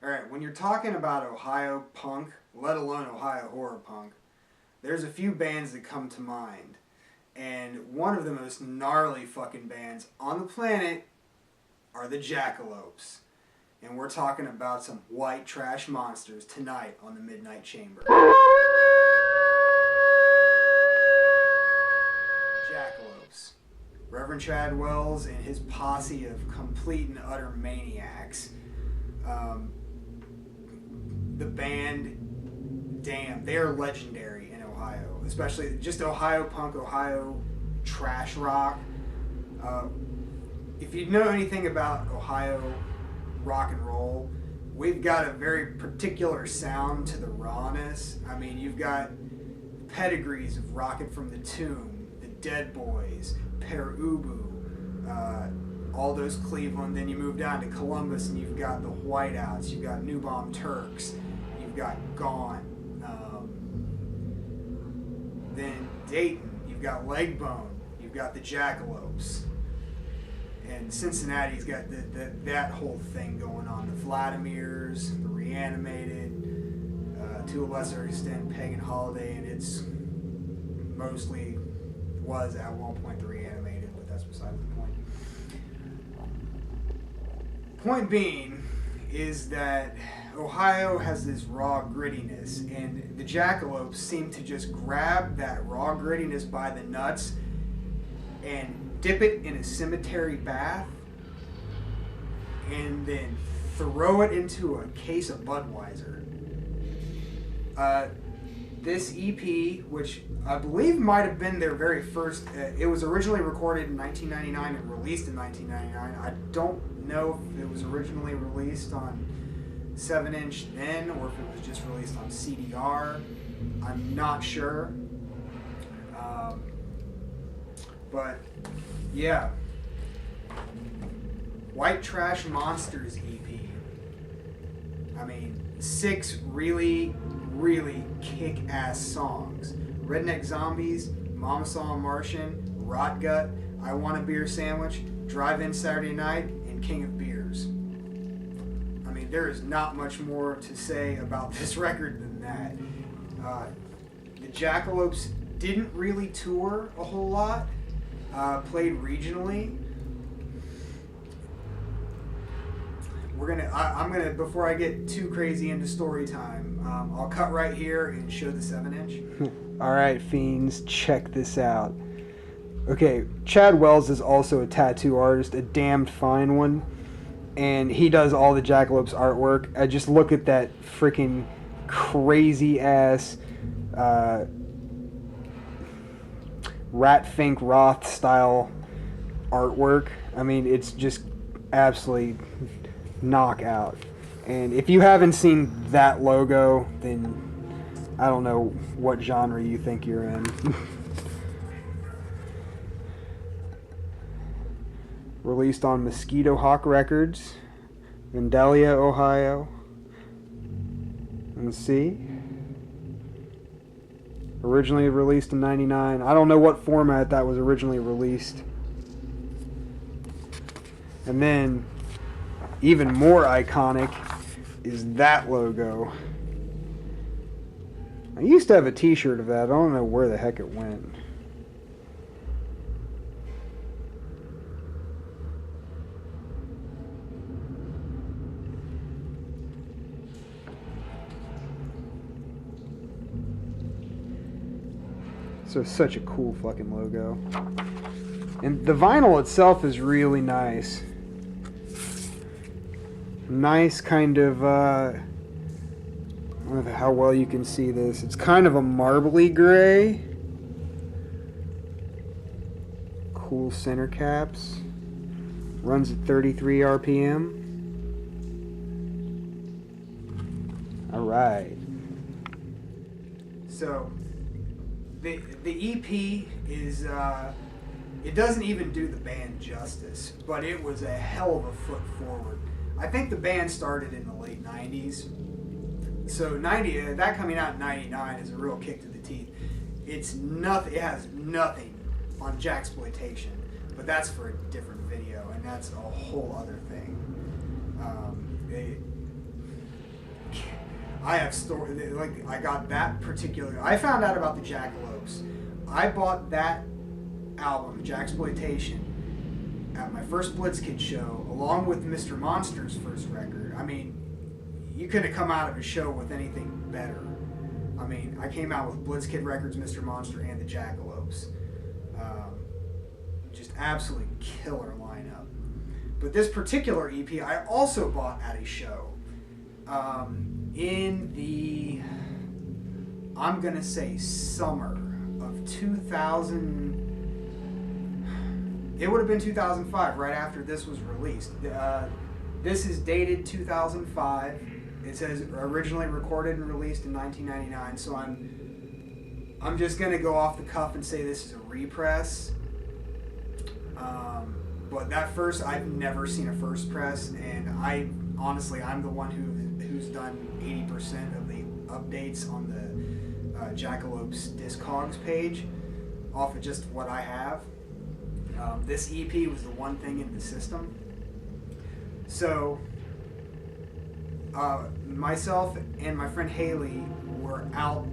Alright, when you're talking about Ohio punk, let alone Ohio horror punk, there's a few bands that come to mind. And one of the most gnarly fucking bands on the planet are the Jackalopes. And we're talking about some white trash monsters tonight on the Midnight Chamber. Jackalopes. Reverend Chad Wells and his posse of complete and utter maniacs. The band, damn, they are legendary in Ohio. Especially just Ohio punk, Ohio trash rock. If you know anything about Ohio rock and roll, we've got a very particular sound to the rawness. I mean, you've got pedigrees of Rocket from the Tomb, the Dead Boys, Per Ubu, Aldo's Cleveland. Then you move down to Columbus and you've got the Whiteouts, you've got New Bomb Turks, you've got Gone. Then Dayton, you've got Legbone, you've got the Jackalopes. And Cincinnati's got that whole thing going on. The Vladimirs, the Reanimated, to a lesser extent Pagan Holiday, and it's mostly was at one point the Reanimated, but that's beside the point. Point being is that Ohio has this raw grittiness, and the Jackalopes seem to just grab that raw grittiness by the nuts and dip it in a cemetery bath and then throw it into a case of Budweiser. This EP, which I believe might have been their very first, it was originally recorded in 1999 and released in 1999. I don't know if it was originally released on 7-inch then or if it was just released on CDR. I'm not sure. But yeah, White Trash Monsters EP. I mean, 6 really, really kick-ass songs. Redneck Zombies, Mama Saw a Martian, Rot Gut, I Want a Beer Sandwich, Drive-In Saturday Night, and King of Beers. I mean, there is not much more to say about this record than that. The Jackalopes didn't really tour a whole lot. Played regionally. I'm gonna, before I get too crazy into story time, I'll cut right here and show the 7-inch. Alright, fiends, check this out. Okay, Chad Wells is also a tattoo artist, a damned fine one, and he does all the Jackalopes artwork. I just look at that freaking crazy ass Rat Fink Roth style artwork. I mean, it's just absolutely knockout. And if you haven't seen that logo, then I don't know what genre you think you're in. Released on Mosquito Hawk Records, Vandalia, Ohio. Let's see. Originally released in 99. I don't know what format that was originally released. And then, even more iconic is that logo. I used to have a t-shirt of that. I don't know where the heck it went. So such a cool fucking logo. And the vinyl itself is really nice. Nice kind of, I don't know how well you can see this. It's kind of a marbly gray. Cool center caps. Runs at 33 RPM. Alright. So, the EP is, it doesn't even do the band justice, but it was a hell of a foot forward. I think the band started in the late 90s. So that coming out in 99 is a real kick to the teeth. It has nothing on Jacksploitation, but that's for a different video, and that's a whole other thing. I have story like I got that particular. I found out about the Jackalopes. I bought that album, Jacksploitation, at my first Blitzkid show, along with Mr. Monster's first record. I mean, you couldn't have come out of a show with anything better. I mean, I came out with Blitzkid Records, Mr. Monster, and the Jackalopes. Just absolutely killer lineup. But this particular EP I also bought at a show. In the, I'm going to say summer of 2000, it would have been 2005, right after this was released. This is dated 2005. It says originally recorded and released in 1999, so I'm just going to go off the cuff and say this is a repress. But that first, I've never seen a first press, and I'm the one who's done 80% of the updates on the Jackalopes Discogs page off of just what I have. This EP was the one thing in the system. So, myself and my friend Haley were out.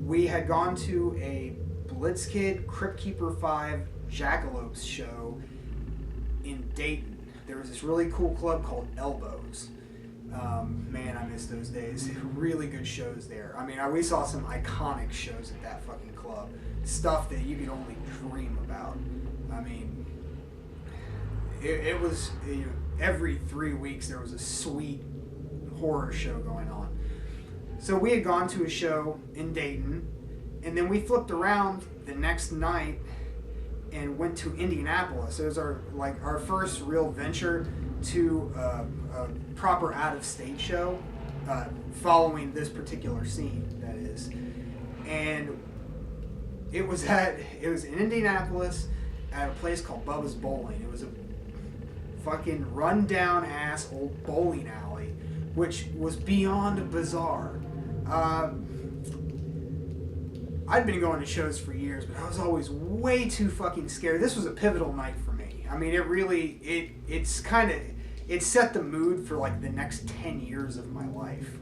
We had gone to a Blitzkid Crypt Keeper 5 Jackalopes show in Dayton. There was this really cool club called Elbows. Man, I miss those days. Really good shows there. I mean, we saw some iconic shows at that fucking club. Stuff that you could only dream about. I mean, it was, every 3 weeks there was a sweet horror show going on. So we had gone to a show in Dayton, and then we flipped around the next night and went to Indianapolis. It was our first real venture to a proper out-of-state show, following this particular scene, that is. And it was in Indianapolis at a place called Bubba's Bowling. It was a fucking run-down ass old bowling alley, which was beyond bizarre. I'd been going to shows for years, but I was always way too fucking scared. This was a pivotal night for me. I mean, it set the mood for like the next 10 years of my life.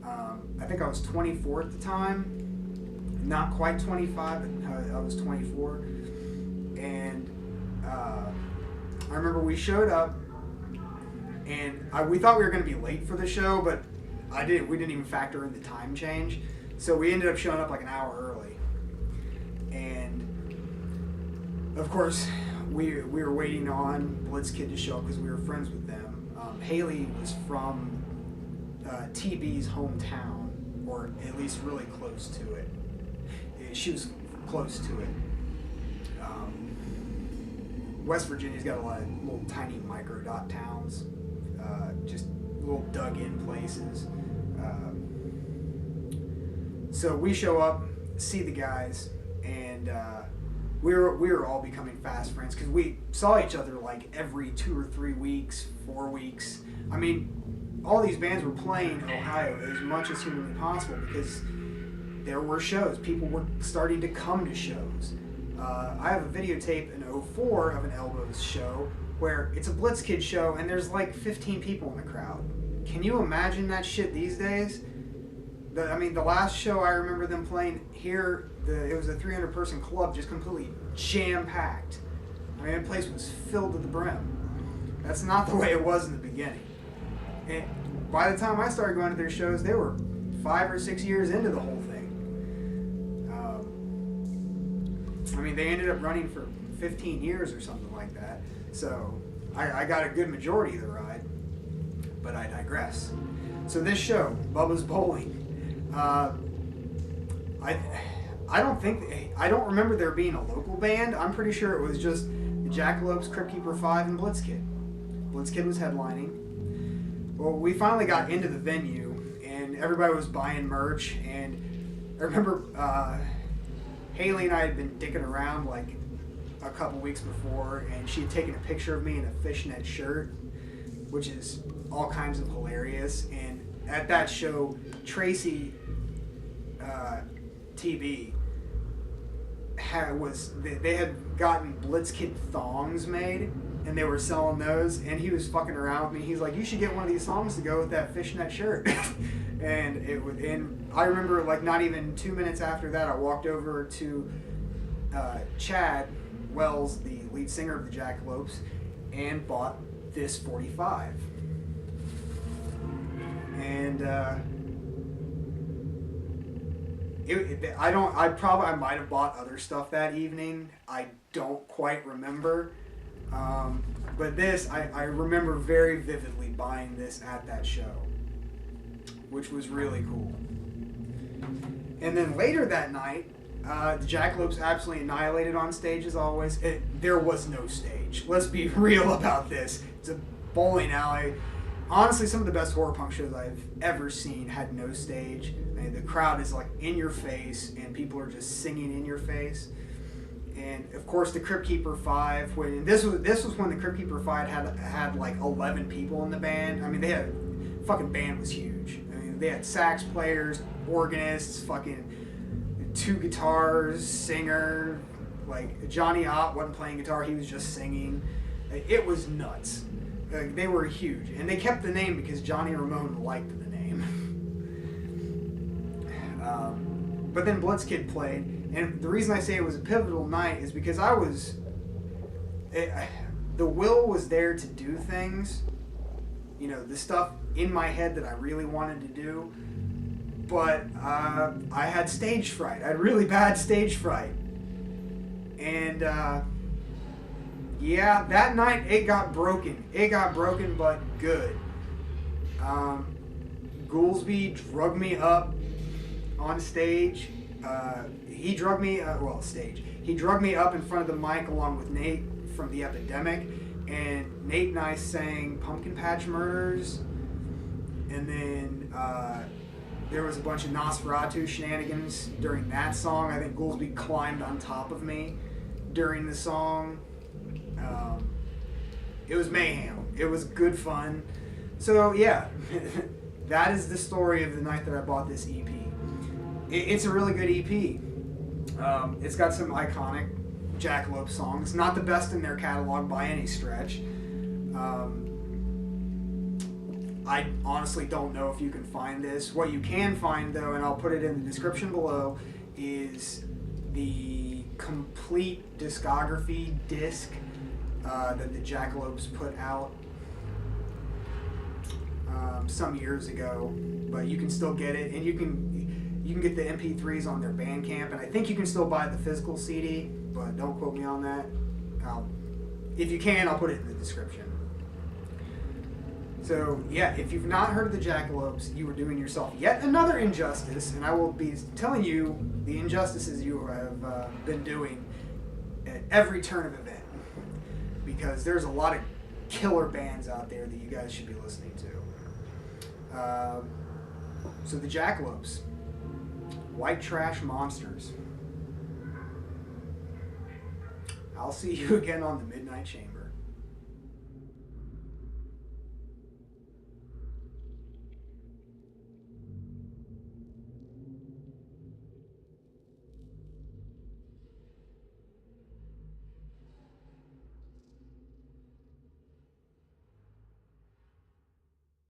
I think I was 24 at the time. Not quite 25, but I was 24. And I remember we showed up, and we thought we were going to be late for the show, but we didn't even factor in the time change. So we ended up showing up like an hour early. And of course, we were waiting on Blitzkid to show up because we were friends with them. Haley was from TB's hometown, or at least really close to it. She was close to it. West Virginia's got a lot of little tiny micro dot towns, just little dug in places. So we show up, see the guys, and we were all becoming fast friends because we saw each other like every 2 or 3 weeks, 4 weeks. I mean, all these bands were playing Ohio as much as humanly possible because there were shows. People were starting to come to shows. I have a videotape in 2004 of an Elbows show where it's a Blitzkid show and there's like 15 people in the crowd. Can you imagine that shit these days? The last show I remember them playing here, it was a 300-person club, just completely jam-packed. I mean, the place was filled to the brim. That's not the way it was in the beginning. And by the time I started going to their shows, they were 5 or 6 years into the whole thing. They ended up running for 15 years or something like that. So I got a good majority of the ride, but I digress. So this show, Bubba's Bowling, I don't remember there being a local band. I'm pretty sure it was just the Jackalopes, Crypt Keeper 5, and Blitzkid. Blitzkid was headlining. Well, we finally got into the venue, and everybody was buying merch, and I remember Haley and I had been dicking around like a couple weeks before, and she had taken a picture of me in a fishnet shirt, which is all kinds of hilarious. And at that show, Tracy TB they had gotten Blitzkid thongs made, and they were selling those, and he was fucking around with me. He's like, "You should get one of these songs to go with that fishnet shirt." And I remember, like, not even 2 minutes after that, I walked over to Chad Wells, the lead singer of the Jackalopes, and bought this 45. And I might have bought other stuff that evening. I don't quite remember. But this, I remember very vividly buying this at that show, which was really cool. And then later that night, the Jackalopes absolutely annihilated on stage as always. There was no stage. Let's be real about this. It's a bowling alley. Honestly, some of the best horror punk shows I've ever seen had no stage. I mean, the crowd is like in your face, and people are just singing in your face. And of course, the Crypt Keeper 5. When this was when the Crypt Keeper 5 had like 11 people in the band. I mean, fucking band was huge. I mean, they had sax players, organists, fucking 2 guitars, singer. Like Johnny Ott wasn't playing guitar; he was just singing. It was nuts. They were huge, and they kept the name because Johnny Ramone liked the name. But then Blitzkid played, and the reason I say it was a pivotal night is because the will was there to do things, the stuff in my head that I really wanted to do, but I had stage fright. I had really bad stage fright, and yeah, that night it got broken. It got broken, but good. Goolsby drugged me up on stage. He drugged me, stage. He drugged me up in front of the mic along with Nate from The Epidemic, and Nate and I sang Pumpkin Patch Murders, and then there was a bunch of Nosferatu shenanigans during that song. I think Goolsby climbed on top of me during the song. It was mayhem. It was good fun. So yeah, that is the story of the night that I bought this EP. It's a really good EP. It's got some iconic Jackalope songs. Not the best in their catalog by any stretch. I honestly don't know if you can find this. What you can find, though, and I'll put it in the description below, is the complete discography disc that the Jackalopes put out some years ago, but you can still get it, and you can get the MP3s on their Bandcamp, and I think you can still buy the physical CD, but don't quote me on that. If you can, I'll put it in the description. So yeah, if you've not heard of the Jackalopes, you are doing yourself yet another injustice, and I will be telling you the injustices you have been doing at every turn of event, because there's a lot of killer bands out there that you guys should be listening to. So the Jackalopes, White Trash Monsters. I'll see you again on the Midnight Chamber.